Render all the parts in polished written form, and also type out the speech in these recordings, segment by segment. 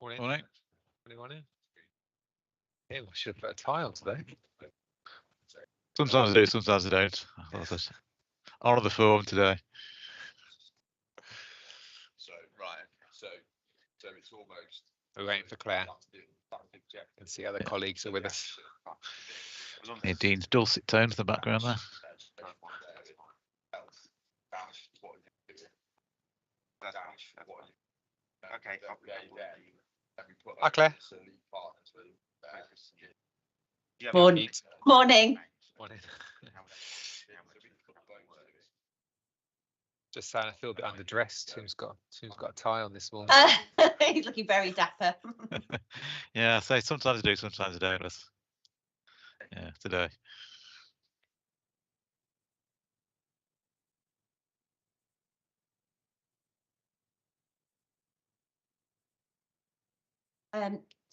Morning. Morning. Anyone in? Yeah, we should have put a tie on today. Sometimes I do, sometimes I don't. Honour the form today. So it's almost. We're waiting for Claire. And see other colleagues are with us. Yeah, Dean's dulcet tones in the background there. Okay. Hi, Claire. Morning. Morning. Morning. Just saying, I feel a bit underdressed. Who's got a tie on this morning? He's looking very dapper. Yeah, I say sometimes I do, sometimes I don't. Yeah, today.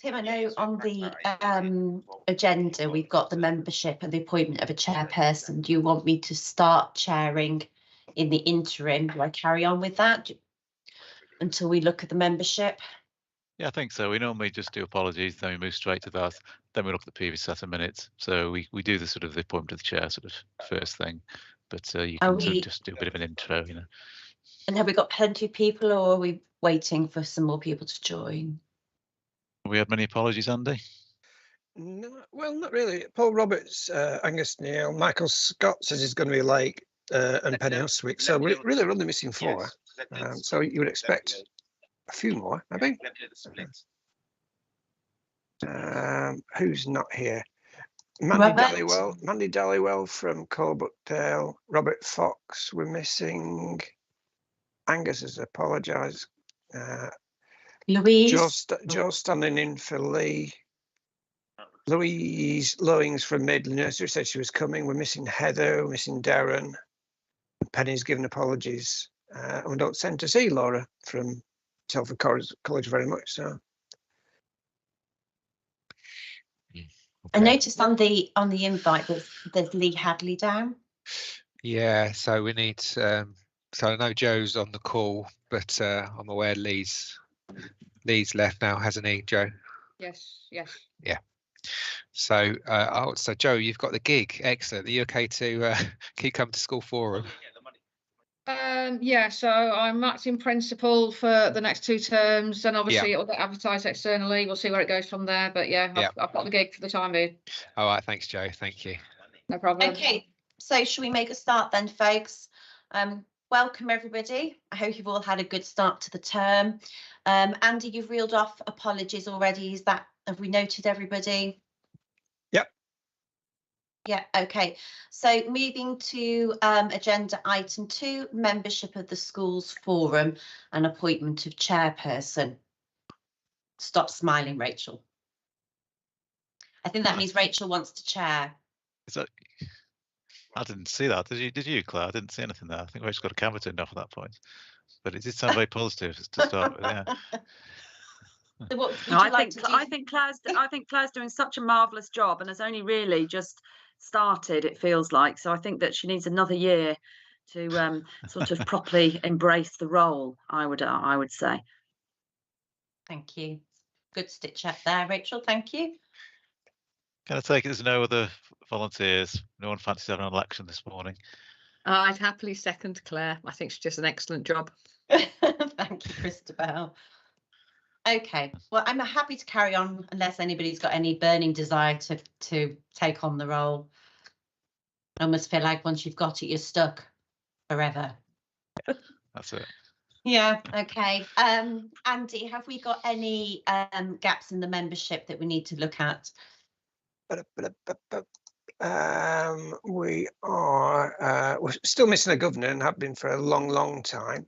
Tim, I know on the agenda we've got the membership and the appointment of a chairperson. Do you want me to start chairing in the interim? Do I carry on with that until we look at the membership? Yeah, I think so. We normally just do apologies, then we move straight to that. Then we look at the previous set of minutes. So we do the sort of the appointment of the chair sort of first thing. But you can sort of just do a bit of an intro, you know. And have we got plenty of people, or are we waiting for some more people to join? We had many apologies, Andy. No, well, not really. Paul Roberts, Angus Neil, Michael Scott says he's going to be late, and Penny Hostwick. So we're only missing 4. So you would expect a few more, maybe. Who's not here? Mandy Dallywell from Coalbrookdale. Robert Fox, we're missing. Angus has apologised. Louise. Joe standing in for Lee. Louise Lowings from Maidland Nursery said she was coming. We're missing Heather, we're missing Darren. Penny's given apologies. And we don't tend to see Laura from Telford College very much. So I noticed on the invite that there's Lee Hadley down. Yeah, so we need. So I know Joe's on the call, but I'm aware Lee's left now, hasn't he, Joe? Yes. Yeah. So, so Joe, you've got the gig. Excellent. Are you okay to keep coming to school forum? Yeah, so I'm acting principal for the next 2 terms, and obviously it'll get advertised externally. We'll see where it goes from there. But yeah, I've got the gig for the time being. All right, thanks, Joe. Thank you. No problem. Okay, so should we make a start then, folks? Welcome everybody. I hope you've all had a good start to the term. Andy, you've reeled off apologies already. Have we noted everybody? Yep. Yeah, okay. So moving to agenda item 2, membership of the schools forum and appointment of chairperson. Stop smiling, Rachel. I think that means Rachel wants to chair. I didn't see that. Did you, Claire? I didn't see anything there. I think Rachel's got a camera turned off at that point. But it did sound very positive to start with, yeah. So what would I you like to do? I think Claire's doing such a marvellous job and has only really just started, it feels like. So I think that she needs another year to sort of properly embrace the role, I would say. Thank you. Good stitch up there, Rachel. Thank you. Can I take it there's no other volunteers? No one fancies having an election this morning? I'd happily second Claire. I think she's just an excellent job. Thank you, Christabel. Okay, well, I'm happy to carry on unless anybody's got any burning desire to take on the role. I almost feel like once you've got it, you're stuck forever. That's it. Yeah, okay. Andy, have we got any gaps in the membership that we need to look at? We're still missing a governor and have been for a long time.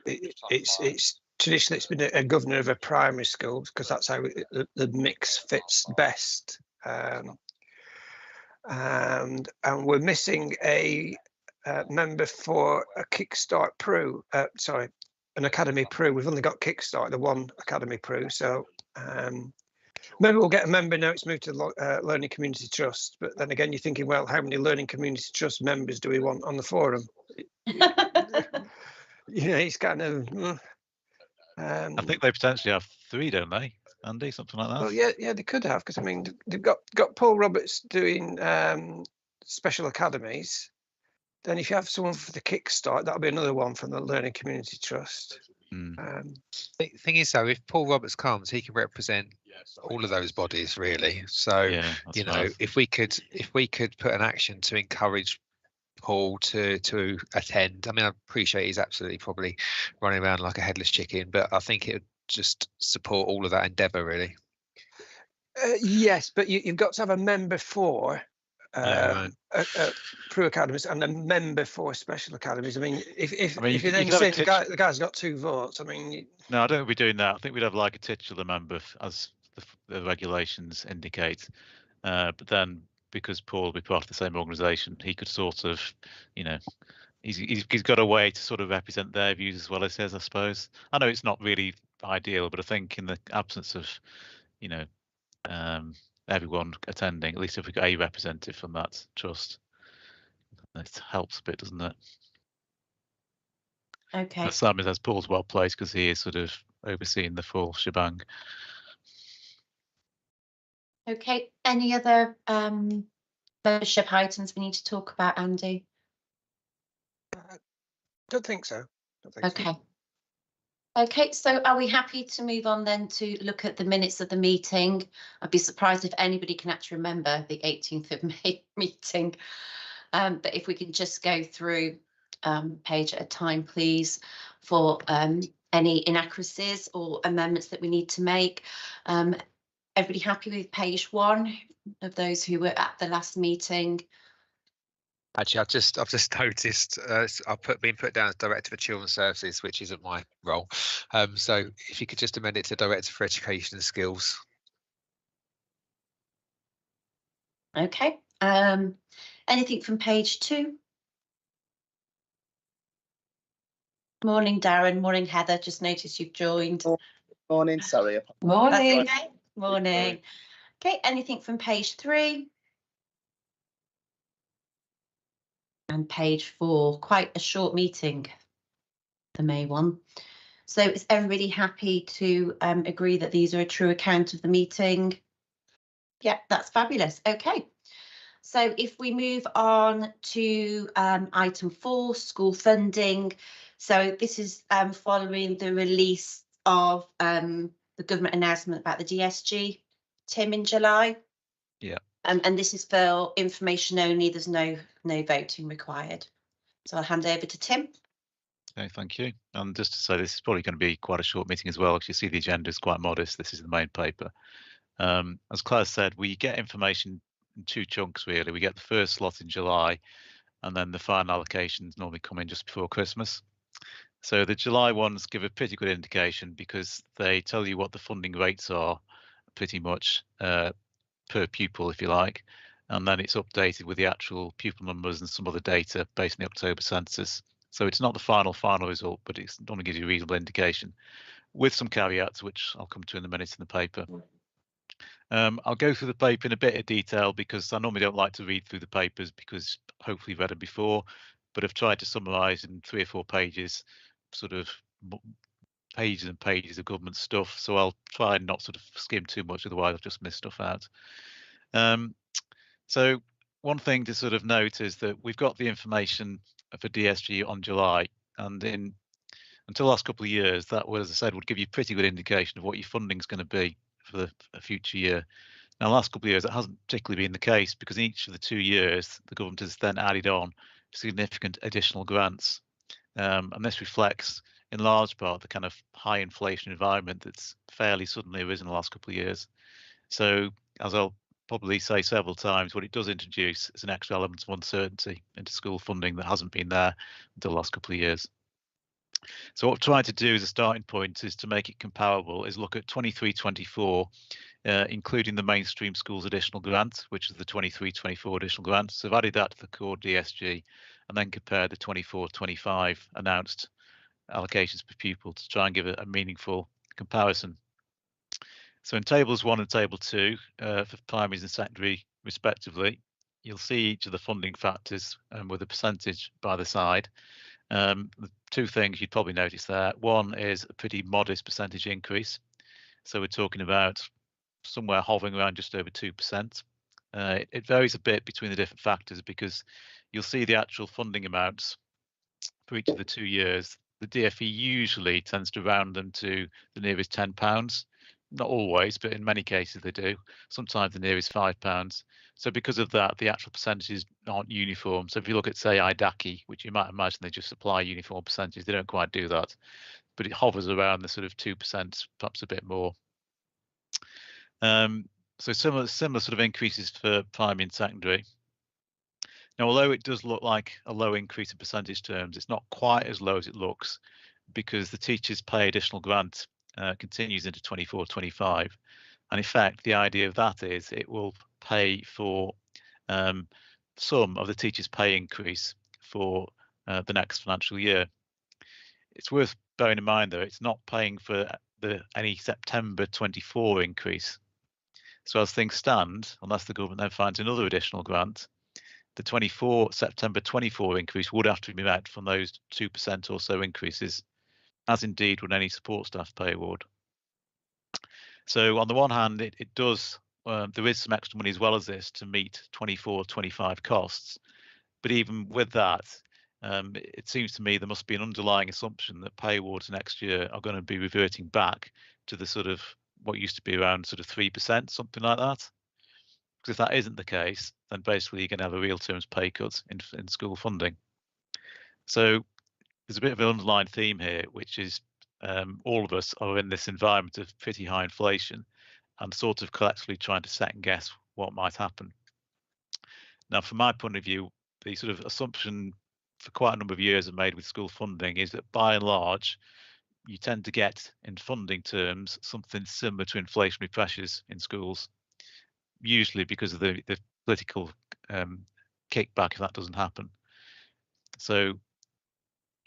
It's traditionally it's been a governor of a primary school because that's how the mix fits best. And we're missing a member for a Kickstart Pro. An Academy Pro. We've only got Kickstart, the one Academy Pro. So maybe we'll get a member now. It's moved to Learning Community Trust. But then again, you're thinking, well, how many Learning Community Trust members do we want on the forum? It's kind of. I think they potentially have 3, don't they, Andy? Something like that. Well, yeah, they could have, because I mean they've got Paul Roberts doing special academies. Then if you have someone for the Kickstart, that'll be another one from the Learning Community Trust. The thing is, though, if Paul Roberts comes, he can represent all of those bodies, really. So Yeah, you know, if we could put an action to encourage Paul to attend. I mean, I appreciate he's absolutely probably running around like a headless chicken, but I think it would just support all of that endeavour, really. Yes, but you've got to have a member for Prue Academies and a member for special academies. I mean, if you then say the guy's got 2 votes, I mean. No, I don't think we're doing that. I think we'd have like a titular member, as the regulations indicate. But then, because Paul will be part of the same organisation, he could sort of, you know, he's got a way to sort of represent their views as well as his, I suppose. I know it's not really ideal, but I think in the absence of, you know, everyone attending, at least if we've got a representative from that trust, it helps a bit, doesn't it? Okay. Sam is, as Paul's well placed because he is sort of overseeing the full shebang. Okay. Any other membership items we need to talk about, Andy? Don't think so. Okay. Okay, so are we happy to move on then to look at the minutes of the meeting? I'd be surprised if anybody can actually remember the 18th of May meeting. But if we can just go through page at a time, please, for any inaccuracies or amendments that we need to make. Everybody happy with page 1 of those who were at the last meeting? Actually, I've just noticed I've been put down as Director for Children's Services, which isn't my role. So if you could just amend it to Director for Education and Skills. Okay. Anything from page 2? Morning, Darren. Morning, Heather. Just noticed you've joined. Morning, sorry. Morning. Okay. Morning. Okay, anything from page 3? And page 4, quite a short meeting, the May one. So is everybody happy to agree that these are a true account of the meeting? Yeah, that's fabulous. Okay. So if we move on to item 4, school funding. So this is following the release of the government announcement about the DSG, Tim, in July. Yeah. And this is for information only. There's no voting required. So I'll hand over to Tim. Okay, thank you. And just to say, this is probably going to be quite a short meeting as well, because you see the agenda is quite modest. This is the main paper. As Claire said, we get information in 2 chunks, really. We get the first slot in July, and then the final allocations normally come in just before Christmas. So the July ones give a pretty good indication because they tell you what the funding rates are pretty much per pupil, if you like, and then it's updated with the actual pupil numbers and some other data based on the October census. So it's not the final result, but it normally gives you a reasonable indication with some caveats, which I'll come to in a minute in the paper. I'll go through the paper in a bit of detail because I normally don't like to read through the papers because hopefully you've read them before, but I've tried to summarise in 3 or 4 pages, sort of pages and pages of government stuff. So I'll try and not sort of skim too much, otherwise I've just missed stuff out. So one thing to sort of note is that we've got the information for DSG on July, and until the last couple of years, that was, as I said, would give you a pretty good indication of what your funding is going to be for the future year. Now, the last couple of years, that hasn't particularly been the case because in each of the 2 years, the government has then added on significant additional grants. And this reflects in large part the kind of high inflation environment that's fairly suddenly arisen in the last couple of years. So, as I'll probably say several times, what it does introduce is an extra element of uncertainty into school funding that hasn't been there until the last couple of years. So what we're trying to do as a starting point is to make it comparable, is look at 23-24, including the mainstream schools additional grant, which is the 23-24 additional grant. So I've added that to the core DSG and then compared the 24-25 announced allocations per pupil to try and give it a meaningful comparison. So in tables 1 and table 2 for primaries and secondary respectively, you'll see each of the funding factors with a percentage by the side. The two things you'd probably notice there. One is a pretty modest percentage increase. So we're talking about somewhere hovering around just over 2%. It varies a bit between the different factors because you'll see the actual funding amounts for each of the 2 years. The DfE usually tends to round them to the nearest £10. Not always, but in many cases they do. Sometimes the nearest £5. So because of that, the actual percentages aren't uniform. So if you look at, say, IDACI, which you might imagine they just supply uniform percentages, they don't quite do that. But it hovers around the sort of 2%, perhaps a bit more. So similar sort of increases for primary and secondary. Now, although it does look like a low increase in percentage terms, it's not quite as low as it looks because the teachers' pay additional grant continues into 24-25. And in fact, the idea of that is it will pay for some of the teachers' pay increase for the next financial year. It's worth bearing in mind, though, it's not paying for any September 24 increase. So as things stand, unless the government then finds another additional grant, the September 24 increase would have to be met from those 2% or so increases, as indeed would any support staff pay award. So on the one hand, it does, there is some extra money as well as this to meet 24-25 costs. But even with that, it seems to me there must be an underlying assumption that pay awards next year are going to be reverting back to the sort of what used to be around sort of 3%, something like that. Because if that isn't the case, then basically you're going to have a real terms pay cut in school funding. So there's a bit of an underlying theme here, which is all of us are in this environment of pretty high inflation and sort of collectively trying to second guess what might happen. Now, from my point of view, the sort of assumption for quite a number of years I've made with school funding is that by and large, you tend to get in funding terms something similar to inflationary pressures in schools, usually because of the political kickback if that doesn't happen. So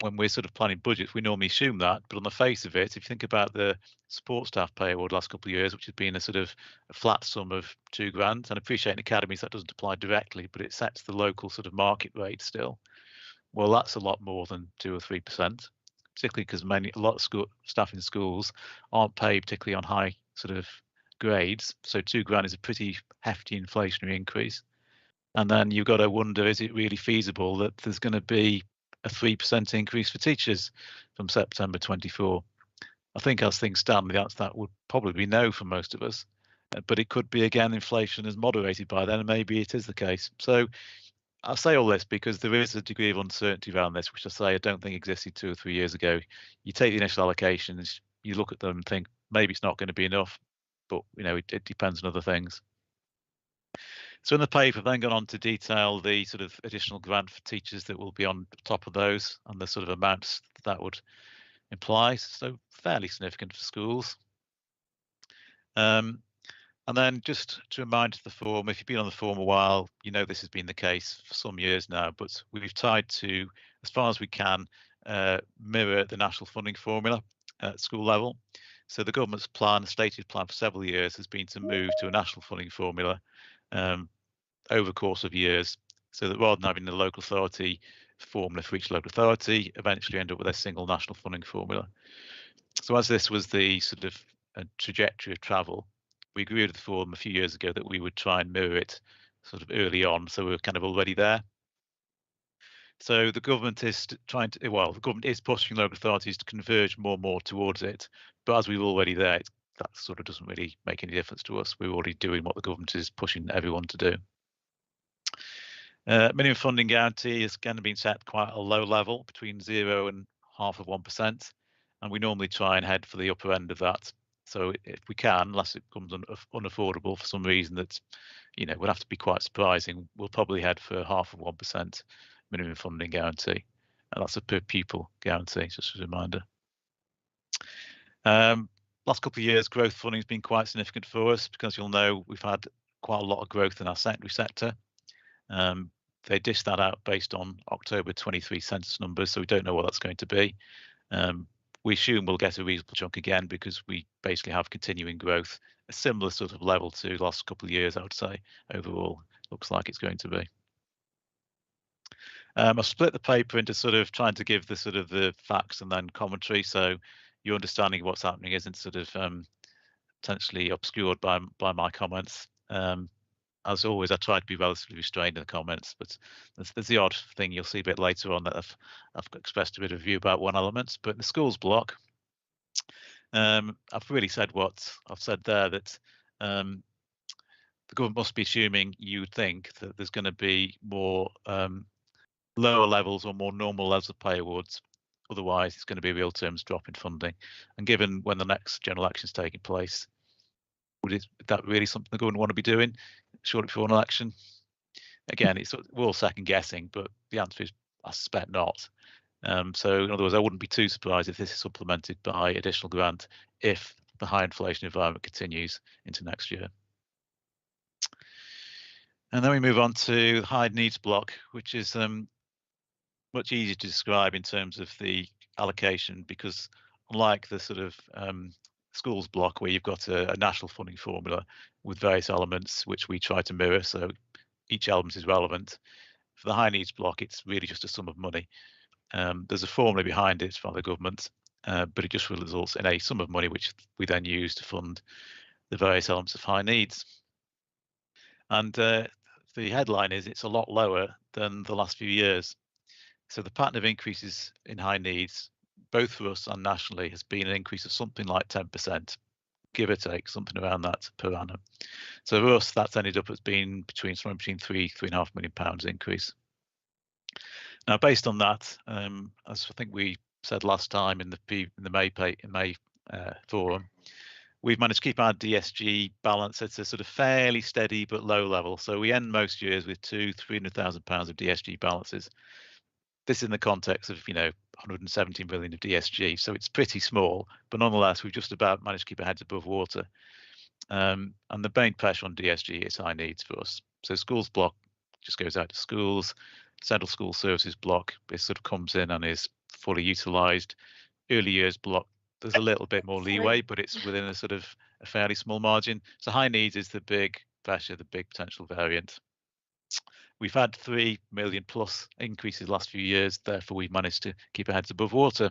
when we're sort of planning budgets, we normally assume that, but on the face of it, if you think about the support staff pay award the last couple of years, which has been a sort of a flat sum of £2,000, and I appreciate in academies that doesn't apply directly, but it sets the local sort of market rate still. Well, that's a lot more than 2 or 3%, particularly because a lot of school staff in schools aren't paid particularly on high sort of grades. So £2,000 is a pretty hefty inflationary increase. And then you've got to wonder, is it really feasible that there's going to be a 3% increase for teachers from September 24? I think as things stand, the answer to that would probably be no for most of us. But it could be, again, inflation is moderated by then, and maybe it is the case. So I say all this because there is a degree of uncertainty around this, which I don't think existed 2 or 3 years ago. You take the initial allocations, you look at them and think maybe it's not going to be enough, but it depends on other things. So in the paper, I've then gone on to detail the sort of additional grant for teachers that will be on top of those and the sort of amounts that would imply. So fairly significant for schools. And then just to remind the forum, if you've been on the forum a while, you know this has been the case for some years now, but we've tried to, as far as we can, mirror the national funding formula at school level. So the government's plan, the stated plan for several years, has been to move to a national funding formula over the course of years, so that rather than having the local authority formula for each local authority, eventually end up with a single national funding formula. So as this was the sort of trajectory of travel, we agreed with the forum a few years ago that we would try and mirror it sort of early on, so we were kind of already there. So the government is the government is pushing local authorities to converge more and more towards it, but as we were already there, that sort of doesn't really make any difference to us. We're already doing what the government is pushing everyone to do. Minimum funding guarantee is going to be set quite a low level, between 0 and 0.5%, and we normally try and head for the upper end of that. So if we can, unless it becomes unaffordable for some reason that would have to be quite surprising, we'll probably head for 0.5% minimum funding guarantee, and that's a per pupil guarantee, just as a reminder. Last couple of years, growth funding has been quite significant for us because you'll know we've had quite a lot of growth in our secondary sector. They dish that out based on October 23 census numbers, so we don't know what that's going to be. We assume we'll get a reasonable chunk again because we basically have continuing growth, a similar sort of level to the last couple of years, I would say. Overall, looks like it's going to be. I've split the paper into sort of trying to give the sort of the facts and then commentary, so your understanding of what's happening isn't sort of potentially obscured by my comments. As always, I try to be relatively restrained in the comments, but there's the odd thing you'll see a bit later on that I've expressed a bit of view about one element. But in the schools block, I've really said what I've said there, that the government must be assuming, you would think, that there's going to be more lower levels or more normal levels of pay awards. Otherwise, it's going to be a real terms drop in funding. And given when the next general election is taking place, is that really something the government want to be doing shortly before an election? Again, we're all second guessing, but the answer is I suspect not. So in other words, I wouldn't be too surprised if this is supplemented by additional grant if the high inflation environment continues into next year. And then we move on to the high needs block, which is much easier to describe in terms of the allocation, because unlike the sort of schools block where you've got a national funding formula with various elements which we try to mirror, so each element is relevant. For the high needs block, it's really just a sum of money. There's a formula behind it from the government, but it just results in a sum of money which we then use to fund the various elements of high needs. And the headline is it's a lot lower than the last few years. So the pattern of increases in high needs, both for us and nationally, has been an increase of something like 10%, give or take, something around that per annum. So for us, that's ended up as being somewhere between £3.5 million increase. Now, based on that, as I think we said last time in the May forum, we've managed to keep our DSG balance at a sort of fairly steady but low level. So we end most years with £200,000-300,000 of DSG balances. This in the context of 117 billion of DSG, so it's pretty small, but nonetheless we've just about managed to keep our heads above water. And the main pressure on DSG is high needs for us. So schools block just goes out to schools. Central School Services block, it sort of comes in and is fully utilised. Early years block, there's a little bit more leeway, but it's within a sort of a fairly small margin. So high needs is the big pressure, the big potential variant. We've had 3 million plus increases the last few years, therefore we've managed to keep our heads above water.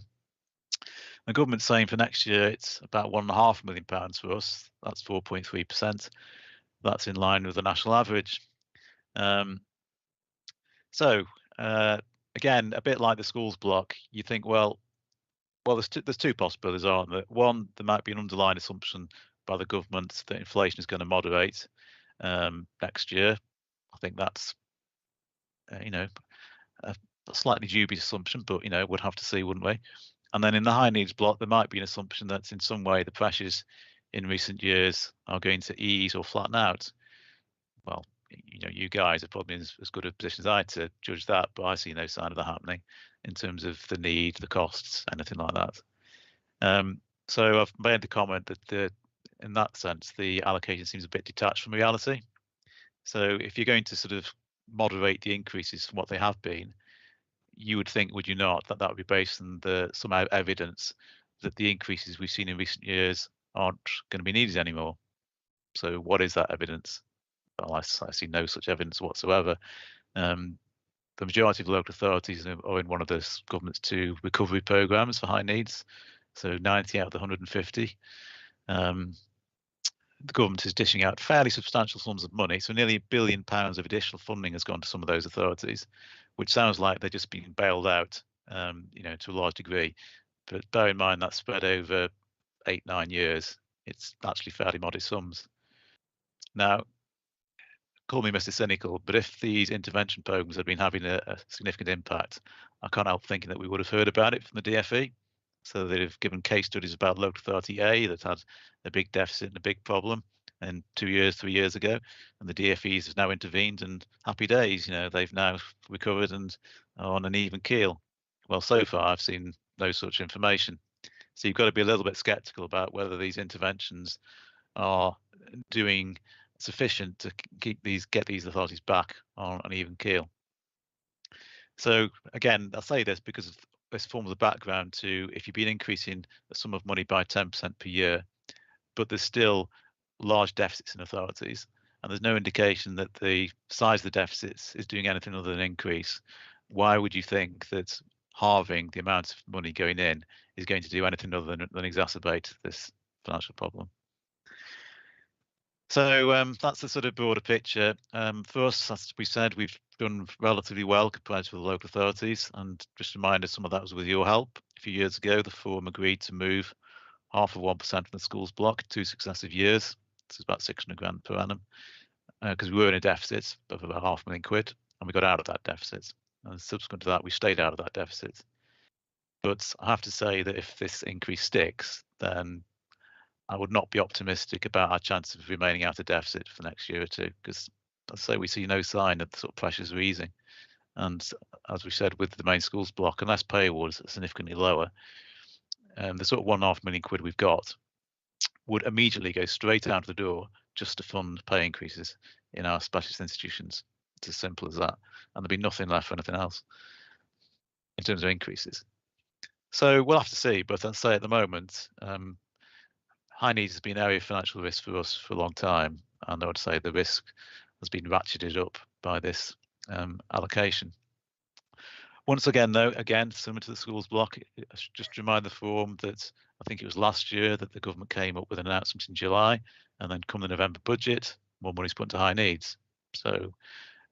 The government's saying for next year it's about £1.5 million for us. That's 4.3%. That's in line with the national average. So again, a bit like the schools block, you think, well, there's two possibilities, aren't there? One, there might be an underlying assumption by the government that inflation is going to moderate next year. I think that's a slightly dubious assumption, but we'd have to see, wouldn't we? And then in the high needs block, there might be an assumption that in some way the pressures in recent years are going to ease or flatten out. Well, you guys are probably in as good a position as I to judge that, but I see no sign of that happening in terms of the need, the costs, anything like that. So I've made the comment that in that sense, the allocation seems a bit detached from reality. So if you're going to sort of moderate the increases from what they have been, you would think, would you not, that would be based on some evidence that the increases we've seen in recent years aren't going to be needed anymore. So what is that evidence? Well, I see no such evidence whatsoever. The majority of local authorities are in one of the government's 2 recovery programs for high needs, so 90 out of the 150. The government is dishing out fairly substantial sums of money, so nearly £1 billion of additional funding has gone to some of those authorities, which sounds like they're just being bailed out, to a large degree. But bear in mind that's spread over 8-9 years. It's actually fairly modest sums. Now, call me Mr. Cynical, but if these intervention programs had been having a significant impact, I can't help thinking that we would have heard about it from the DFE. So they've given case studies about local authority A that had a big deficit and a big problem, and 2 years, 3 years ago, and the DFEs have now intervened, and happy days, they've now recovered and are on an even keel. Well, so far I've seen no such information. So you've got to be a little bit skeptical about whether these interventions are doing sufficient to get these authorities back on an even keel. So again, I'll say this because this forms the background to, if you've been increasing the sum of money by 10% per year, but there's still large deficits in authorities, and there's no indication that the size of the deficits is doing anything other than increase, why would you think that halving the amount of money going in is going to do anything other than exacerbate this financial problem? So that's the sort of broader picture. For us, as we said, we've done relatively well compared to the local authorities. And just a reminder, some of that was with your help. A few years ago, the Forum agreed to move 0.5% from the schools block 2 successive years. This is about 600 grand per annum, because we were in a deficit of about £500,000, and we got out of that deficit. And subsequent to that, we stayed out of that deficit. But I have to say that if this increase sticks, then I would not be optimistic about our chance of remaining out of deficit for the next year or two, because as I say, we see no sign that the sort of pressures are easing. And as we said, with the main schools block, unless pay awards are significantly lower, the sort of £1.5 million we've got would immediately go straight out the door just to fund pay increases in our specialist institutions. It's as simple as that. And there'll be nothing left for anything else in terms of increases. So we'll have to see. But I'd say at the moment, high needs has been an area of financial risk for us for a long time. And I would say the risk has been ratcheted up by this allocation. Once again, though, similar to the schools block, just remind the Forum that I think it was last year that the government came up with an announcement in July, and then come the November budget, more money's put into high needs. So,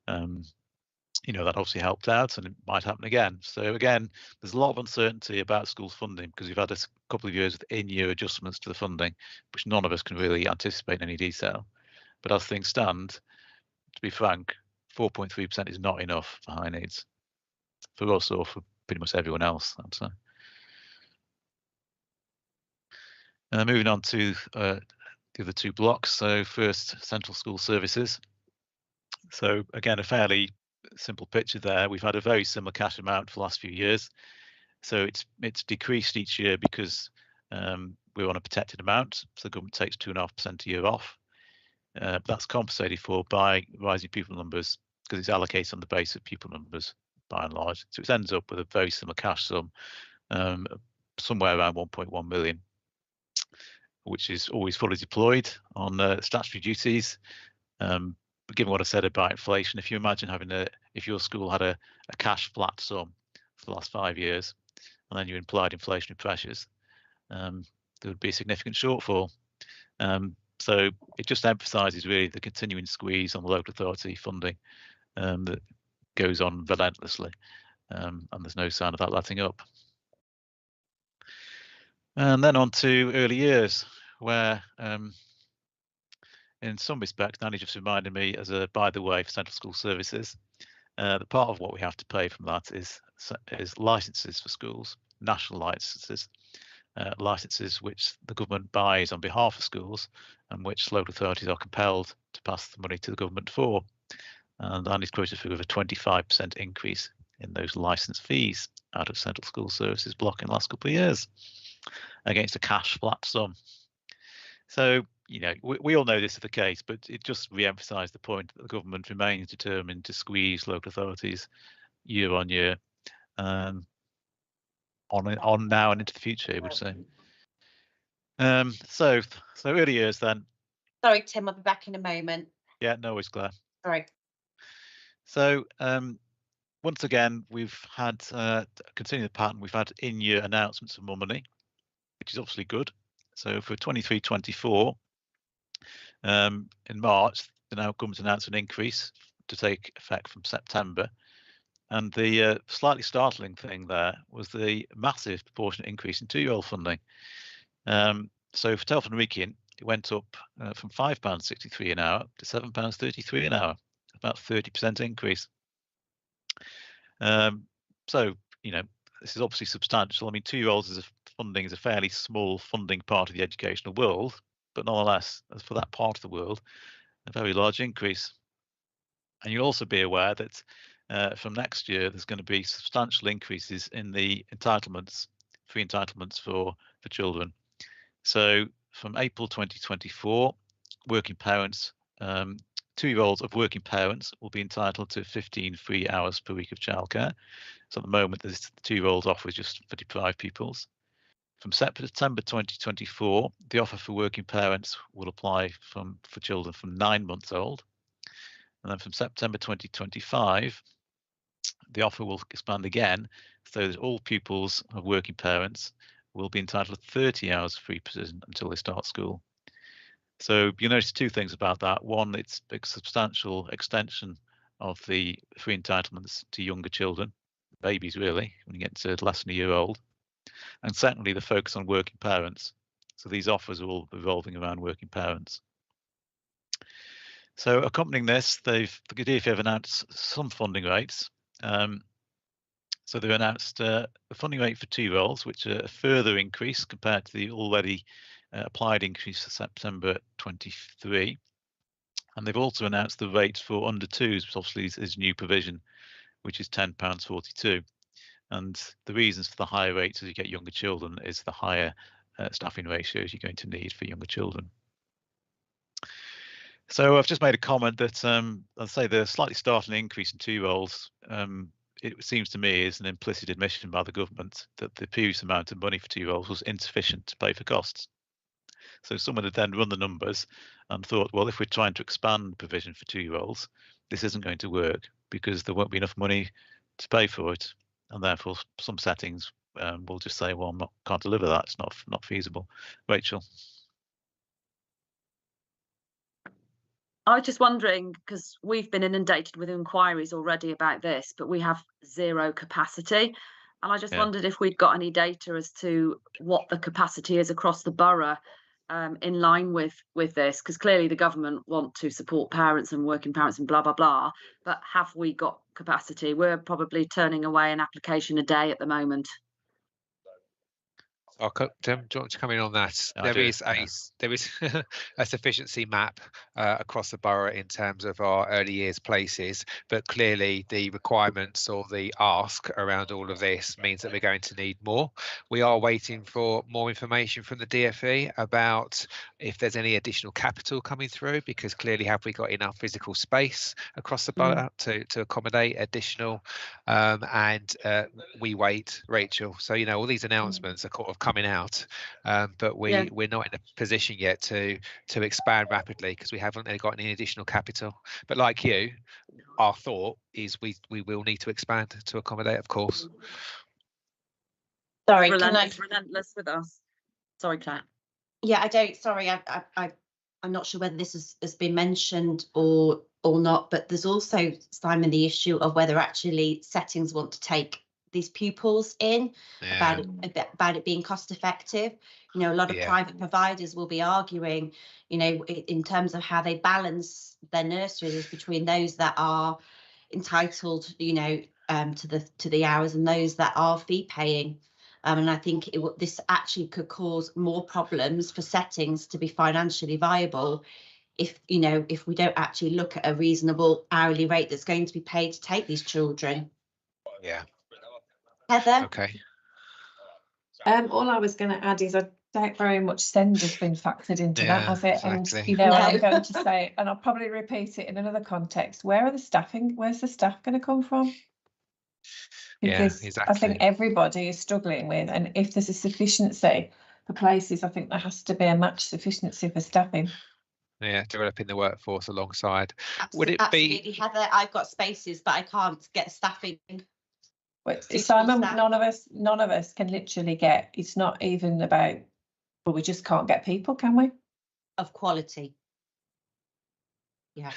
that obviously helped out, and it might happen again. So again, there's a lot of uncertainty about schools funding because we've had a couple of years with in-year adjustments to the funding, which none of us can really anticipate in any detail. But as things stand, to be frank, 4.3% is not enough for high needs. For us or for pretty much everyone else, I'd say. Moving on to the other two blocks. So first, central school services. So again, a fairly simple picture there. We've had a very similar cash amount for the last few years. So it's decreased each year because we're on a protected amount. So the government takes 2.5% a year off. That's compensated for by rising pupil numbers because it's allocated on the basis of pupil numbers, by and large. So it ends up with a very similar cash sum, somewhere around 1.1 million, which is always fully deployed on statutory duties. But given what I said about inflation, if you imagine if your school had a cash flat sum for the last 5 years, and then you implied inflationary pressures, there would be a significant shortfall. So it just emphasises really the continuing squeeze on the local authority funding that goes on relentlessly, and there's no sign of that letting up. And then on to early years, where in some respects, Danny just reminded me, as a by the way, for central school services, the part of what we have to pay from that is licenses for schools, national licenses, licenses which the government buys on behalf of schools and which local authorities are compelled to pass the money to the government for. And Andy's quoted a figure of a 25% increase in those license fees out of central school services block in the last couple of years against a cash flat sum. So, we all know this is the case, but it just re-emphasised the point that the government remains determined to squeeze local authorities year on year, on now and into the future, I would say. So early years then. Sorry, Tim, I'll be back in a moment. Yeah, no worries, Claire. Sorry. So once again, we've had, continuing the pattern, we've had in-year announcements of more money, which is obviously good. So for 23-24, in March, the now government announced an increase to take effect from September. And the slightly startling thing there was the massive proportionate increase in two-year-old funding. So for Telford and Wrekin, it went up from £5.63 an hour to £7.33 an hour, about 30% increase. So, this is obviously substantial. I mean, two-year-olds funding is a fairly small funding part of the educational world, but nonetheless, as for that part of the world, a very large increase. And you'll also be aware that from next year, there's going to be substantial increases in the entitlements, free entitlements for children. So from April 2024, working parents, 2-year-olds of working parents will be entitled to 15 free hours per week of childcare. So at the moment, the 2-year-old offer is just for deprived pupils. From September 2024, the offer for working parents will apply for children from 9 months old. And then from September 2025, the offer will expand again, so that all pupils of working parents will be entitled to 30 hours free provision until they start school. So you notice two things about that. One, it's a substantial extension of the free entitlements to younger children, babies really, when you get to less than a year old. And secondly, the focus on working parents. So these offers are all revolving around working parents. So accompanying this, the DfE have announced some funding rates. So they've announced a funding rate for 2 roles, which are a further increase compared to the already applied increase for September 23. And they've also announced the rates for under 2s, which obviously is new provision, which is £10.42. And the reasons for the higher rates as you get younger children is the higher staffing ratios you're going to need for younger children. So I've just made a comment that I'll say the slightly startling increase in 2 roles, it seems to me is an implicit admission by the government that the previous amount of money for 2 roles was insufficient to pay for costs. So someone had then run the numbers and thought, well, if we're trying to expand provision for 2 roles, this isn't going to work because there won't be enough money to pay for it. And therefore, some settings will just say, well, can't deliver that. It's not feasible. Rachel. I was just wondering, because we've been inundated with inquiries already about this, but we have 0 capacity. And I just wondered if we'd got any data as to what the capacity is across the borough in line with this, because clearly the government want to support parents and working parents and blah, blah, blah. But have we got capacity? We're probably turning away an application a day at the moment. Tim, do you want to come in on that? There is a sufficiency map across the borough in terms of our early years places, but clearly the requirements or the ask around all of this means that we're going to need more. We are waiting for more information from the DfE about if there's any additional capital coming through, because clearly have we got enough physical space across the borough to accommodate additional and we wait, Rachel. So, you know, all these announcements are kind of coming out, but we're not in a position yet to expand rapidly because we haven't got any additional capital. But like you, our thought is we will need to expand to accommodate, of course. Sorry, relentless with us. Sorry, Claire. Yeah, I don't. Sorry, I'm not sure whether this has been mentioned or not, but there's also, Simon, the issue of whether actually settings want to take these pupils in, about it being cost effective. You know, a lot of private providers will be arguing, you know, in terms of how they balance their nurseries between those that are entitled, you know, to the hours and those that are fee paying. And I think this actually could cause more problems for settings to be financially viable if we don't actually look at a reasonable hourly rate that's going to be paid to take these children. Yeah. Heather? Okay. All I was going to add is I doubt very much SEND has been factored into that, has it? Exactly. And, you know, I'm going to say, and I'll probably repeat it in another context, where are the staffing? Where's the staff going to come from? Because exactly. I think everybody is struggling with, and if there's a sufficiency for places, I think there has to be a match sufficiency for staffing. Yeah, developing the workforce alongside. Would it Absolutely, Heather, I've got spaces, but I can't get staffing. Simon, none of us can literally get. It's not even about. Well, we just can't get people, can we? Of quality. Yeah.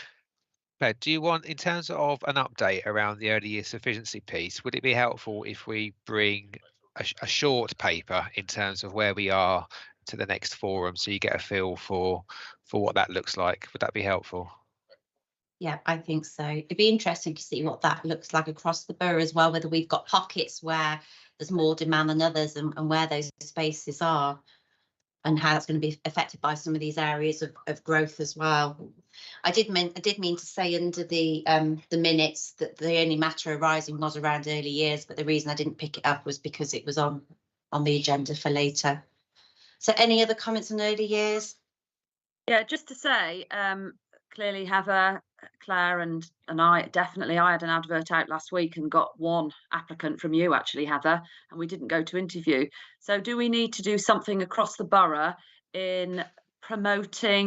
But do you want, in terms of an update around the early year sufficiency piece, would it be helpful if we bring a short paper in terms of where we are to the next forum, so you get a feel for what that looks like? Would that be helpful? Yeah, I think so. It'd be interesting to see what that looks like across the borough as well, whether we've got pockets where there's more demand than others and where those spaces are and how that's going to be affected by some of these areas of growth as well. I did mean to say under the minutes that the only matter arising was around early years, but the reason I didn't pick it up was because it was on the agenda for later. So any other comments on early years? Yeah, just to say, clearly Heather, Claire and I had an advert out last week and got one applicant from you actually, Heather, and we didn't go to interview. So do we need to do something across the borough in promoting